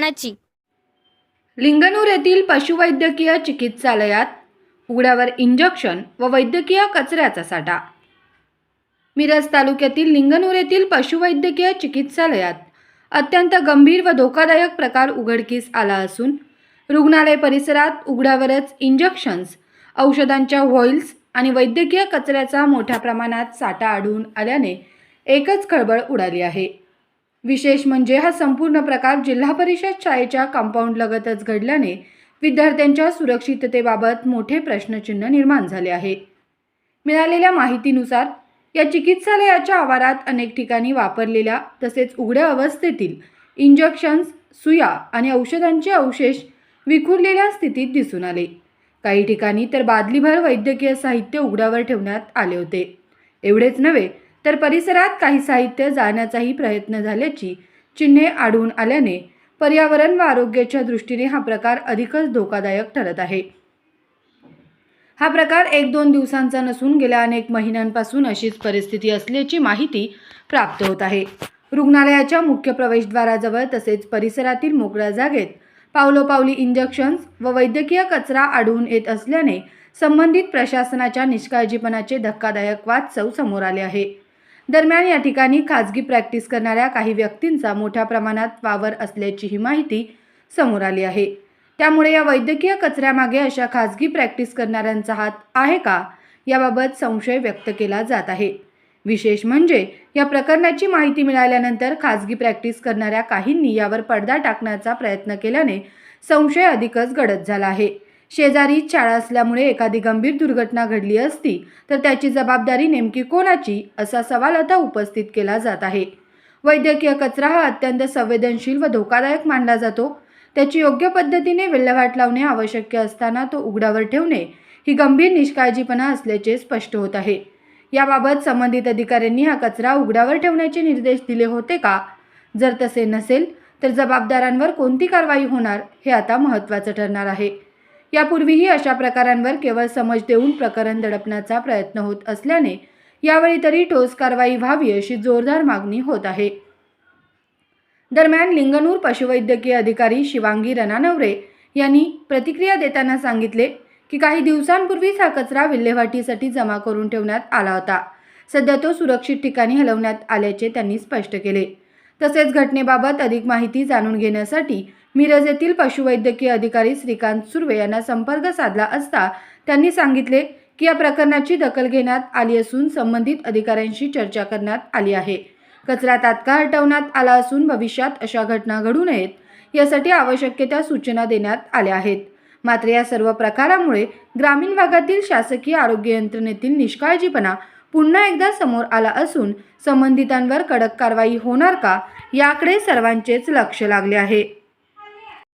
प्रमाणाची. लिंगणूर येथील पशुवैद्यकीय चिकित्सालयात उघड्यावर इंजेक्शन व वैद्यकीय कचऱ्याचा साठा. मिरज तालुक्यातील लिंगणूर येथील पशुवैद्यकीय चिकित्सालयात अत्यंत गंभीर व धोकादायक प्रकार उघडकीस आला असून रुग्णालय परिसरात उघड्यावरच इंजेक्शन्स, औषधांच्या व्हाईल्स आणि वैद्यकीय कचऱ्याचा मोठ्या प्रमाणात साठा आढळून आल्याने एकच खळबळ उडाली आहे. विशेष म्हणजे हा संपूर्ण प्रकार जिल्हा परिषद शाळेच्या कंपाऊंडलगतच घडल्याने विद्यार्थ्यांच्या सुरक्षिततेबाबत मोठे प्रश्नचिन्ह निर्माण झाले आहे. मिळालेल्या माहितीनुसार या चिकित्सालयाच्या आवारात अनेक ठिकाणी वापरलेल्या तसेच उघड्या अवस्थेतील इंजेक्शन्स, सुया आणि औषधांचे अवशेष विखुरलेल्या स्थितीत दिसून आले. काही ठिकाणी तर बादलीभर वैद्यकीय साहित्य उघड्यावर ठेवण्यात आले होते. एवढेच नव्हे तर परिसरात काही साहित्य जाळण्याचाही प्रयत्न झाल्याची चिन्हे आढळून आल्याने पर्यावरण व आरोग्याच्या दृष्टीने हा प्रकार अधिकच धोकादायक ठरत आहे. हा प्रकार 1-2 दिवसांचा नसून गेल्या अनेक महिन्यांपासून अशीच परिस्थिती असल्याची माहिती प्राप्त होत आहे. रुग्णालयाच्या मुख्य प्रवेशद्वाराजवळ तसेच परिसरातील मोकळ्या जागेत पावलोपावली इंजेक्शन्स व वैद्यकीय कचरा आढळून येत असल्याने संबंधित प्रशासनाच्या निष्काळजीपणाचे धक्कादायक वास्तव समोर आले आहे. दरम्यान या ठिकाणी खाजगी प्रॅक्टिस करणाऱ्या काही व्यक्तींचा मोठ्या प्रमाणात वावर असल्याचीही माहिती समोर आली आहे. त्यामुळे या वैद्यकीय कचऱ्यामागे अशा खाजगी प्रॅक्टिस करणाऱ्यांचा हात आहे का, याबाबत संशय व्यक्त केला जात आहे. विशेष म्हणजे या प्रकरणाची माहिती मिळाल्यानंतर खाजगी प्रॅक्टिस करणाऱ्या काहींनी यावर पडदा टाकण्याचा प्रयत्न केल्याने संशय अधिकच गडद झाला आहे. शेजारीच शाळा असल्यामुळे एखादी गंभीर दुर्घटना घडली असती तर त्याची जबाबदारी नेमकी कोणाची, असा सवाल आता उपस्थित केला जात आहे. वैद्यकीय कचरा हा अत्यंत संवेदनशील व धोकादायक मानला जातो. त्याची योग्य पद्धतीने विल्हेवाट लावणे आवश्यक असताना तो उघड्यावर ठेवणे ही गंभीर निष्काळजीपणा असल्याचे स्पष्ट होत आहे. याबाबत संबंधित अधिकाऱ्यांनी हा कचरा उघड्यावर ठेवण्याचे निर्देश दिले होते का? जर तसे नसेल तर जबाबदारांवर कोणती कारवाई होणार, हे आता महत्त्वाचं ठरणार आहे. यापूर्वीही अशा प्रकारांवर केवळ समज देऊन प्रकरण दडपण्याचा प्रयत्न होत असल्याने यावेळी तरी ठोस कारवाई व्हावी अशी जोरदार मागणी होत आहे. दरम्यान लिंगणूर पशुवैद्यकीय अधिकारी शिवांगी रणानवरे यांनी प्रतिक्रिया देताना सांगितले की काही दिवसांपूर्वीच हा कचरा विल्हेवाटीसाठी जमा करून ठेवण्यात आला होता. सध्या तो सुरक्षित ठिकाणी हलवण्यात आल्याचे त्यांनी स्पष्ट केले. तसेच घटनेबाबत अधिक माहिती जाणून घेण्यासाठी मिरज येथील पशुवैद्यकीय अधिकारी श्रीकांत सुर्वे यांना संपर्क साधला असता त्यांनी सांगितले की या प्रकरणाची दखल घेण्यात आली असून संबंधित अधिकाऱ्यांशी चर्चा करण्यात आली आहे. कचरा तात्काळ हटवण्यात आला असून भविष्यात अशा घटना घडू नयेत यासाठी आवश्यक त्या सूचना देण्यात आल्या आहेत. मात्र या सर्व प्रकारामुळे ग्रामीण भागातील शासकीय आरोग्य यंत्रणेतील निष्काळजीपणा पुन्हा एकदा समोर आला असून संबंधितांवर कडक कारवाई होणार का, याकडे सर्वांचेच लक्ष लागले आहे.